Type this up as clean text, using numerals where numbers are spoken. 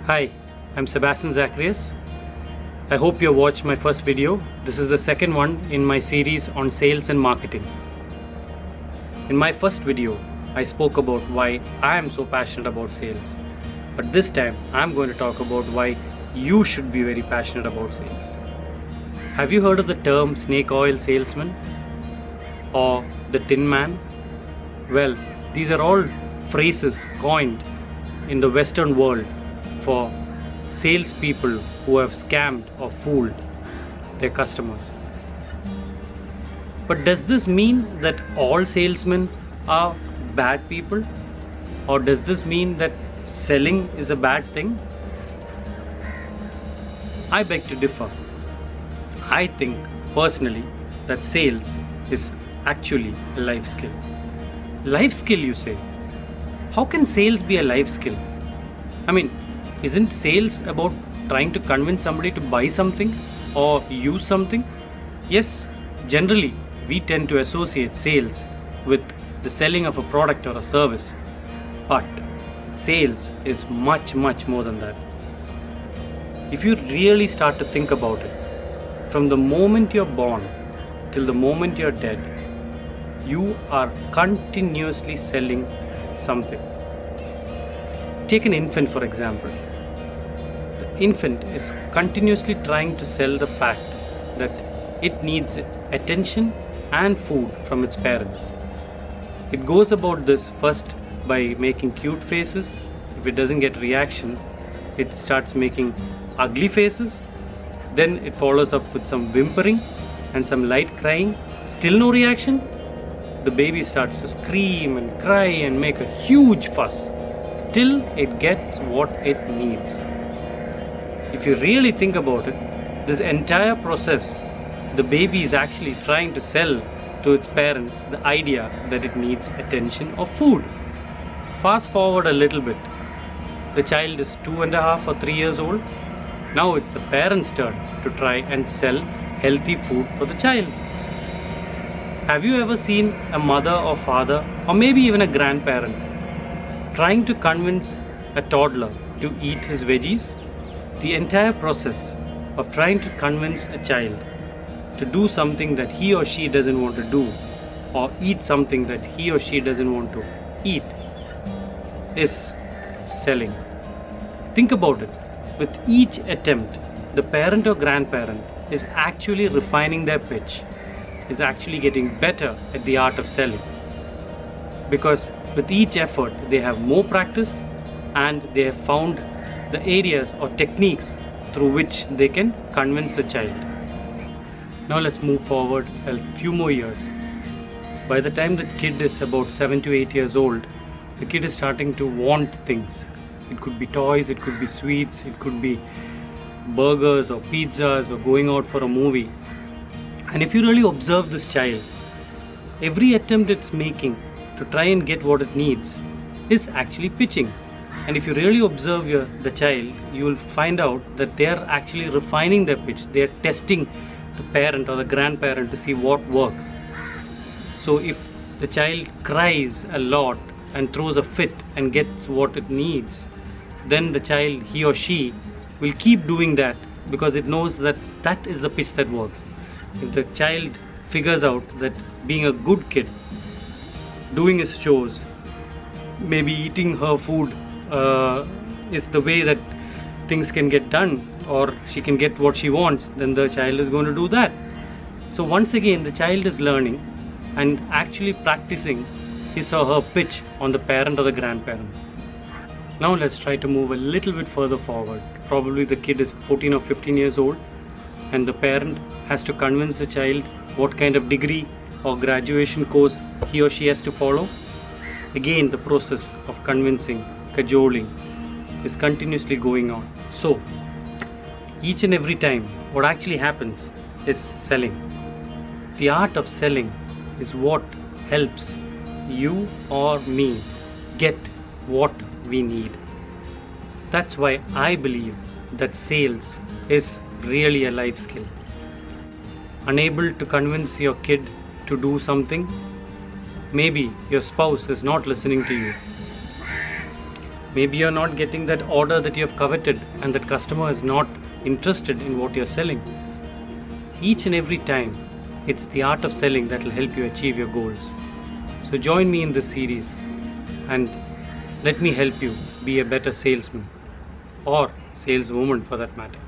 Hi, I'm Sebastian Zacharias. I hope you watched my first video. This is the second one in my series on sales and marketing. In my first video, I spoke about why I am so passionate about sales. But this time, I'm going to talk about why you should be very passionate about sales. Have you heard of the term snake oil salesman or the tin man? Well, these are all phrases coined in the Western world for salespeople who have scammed or fooled their customers. But does this mean that all salesmen are bad people? Or does this mean that selling is a bad thing? I beg to differ. I think personally that sales is actually a life skill. Life skill, you say? How can sales be a life skill? I mean, isn't sales about trying to convince somebody to buy something or use something? Yes, generally we tend to associate sales with the selling of a product or a service. But sales is much more than that. If you really start to think about it, from the moment you're born till the moment you're dead, you are continuously selling something. Take an infant for example. The infant is continuously trying to sell the fact that it needs attention and food from its parents. It goes about this first by making cute faces. If it doesn't get reaction, it starts making ugly faces. Then it follows up with some whimpering and some light crying. Still no reaction. The baby starts to scream and cry and make a huge fuss till it gets what it needs. If you really think about it, this entire process, the baby is actually trying to sell to its parents the idea that it needs attention or food. Fast forward a little bit. The child is 2.5 or 3 years old. Now it's the parents' turn to try and sell healthy food for the child. Have you ever seen a mother or father or maybe even a grandparent trying to convince a toddler to eat his veggies? The entire process of trying to convince a child to do something that he or she doesn't want to do or eat something that he or she doesn't want to eat is selling. Think about it. With each attempt, the parent or grandparent is actually refining their pitch, is actually getting better at the art of selling. Because with each effort, they have more practice and they have found the areas or techniques through which they can convince the child. Now let's move forward a few more years. By the time the kid is about 7 to 8 years old, the kid is starting to want things. It could be toys, it could be sweets, it could be burgers or pizzas or going out for a movie. And if you really observe this child, every attempt it's making to try and get what it needs is actually pitching. And if you really observe the child, you will find out that they are actually refining their pitch. They are testing the parent or the grandparent to see what works. So if the child cries a lot and throws a fit and gets what it needs, then the child, he or she, will keep doing that because it knows that that is the pitch that works. If the child figures out that being a good kid, doing his chores, maybe eating her food is the way that things can get done, or she can get what she wants, then the child is going to do that. So once again, the child is learning and actually practicing his or her pitch on the parent or the grandparent. Now let's try to move a little bit further forward. Probably the kid is 14 or 15 years old and the parent has to convince the child what kind of degree or graduation course he or she has to follow. Again, the process of convincing, cajoling is continuously going on. So each and every time what actually happens is selling. The art of selling is what helps you or me get what we need. That's why I believe that sales is really a life skill. Unable to convince your kid to do something, maybe your spouse is not listening to you. Maybe you're not getting that order that you have coveted and that customer is not interested in what you're selling. Each and every time, it's the art of selling that will help you achieve your goals. So join me in this series and let me help you be a better salesman or saleswoman for that matter.